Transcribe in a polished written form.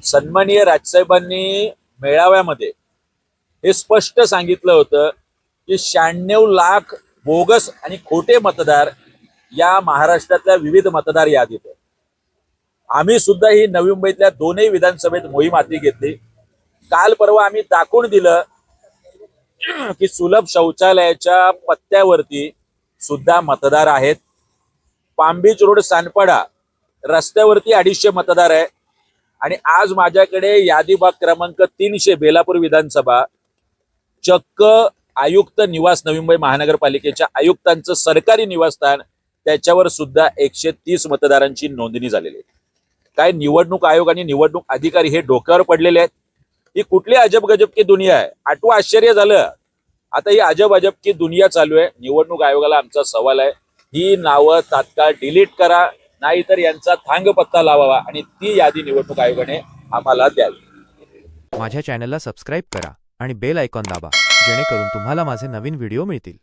सन्माननीय राजसाहेबांनी मेळाव्यामध्ये हे स्पष्ट सांगितलं होतं की 96 लाख बोगस आणि खोटे मतदार या महाराष्ट्रातल्या विविध मतदार यादीत आहेत. आम्ही सुद्धा ही नवी मुंबईतल्या दोनही विधानसभेत मोहीम हाती घेतली. काल परवा आम्ही दाखवून दिलं की सुलभ शौचालयाच्या पत्त्यावरती सुद्धा मतदार आहेत. पाम बीच रोड सानपाडा रस्त्यावरती 250 मतदार आहे. आणि आज माझ्याकडे यादी भाग क्रमांक 300 बेलापूर विधानसभा चक्क आयुक्त निवास नवी मुंबई महानगरपालिकेच्या आयुक्तांचं सरकारी निवासस्थान त्याच्यावर सुद्धा 130 मतदारांची नोंदणी झालेली आहे. काय निवडणूक आयोग आणि निवडणूक अधिकारी हे डोक्यावर पडलेले आहेत? ही कुठली अजब गजब की दुनिया आहे? आठवं आश्चर्य झालं. आता ही अजब अजब की दुनिया चालू आहे. निवडणूक आयोगाला आमचा सवाल आहे, ही नावं तात्काळ डिलीट करा, नाहीतर यांचा थांगपत्ता लावावा आणि ती यादी निवडणूक आयोगाने आम्हाला द्यावी. माझ्या चॅनलला सबस्क्राईब करा आणि बेल आयकॉन दाबा, जेणेकरून तुम्हाला माझे नवीन व्हिडिओ मिळतील.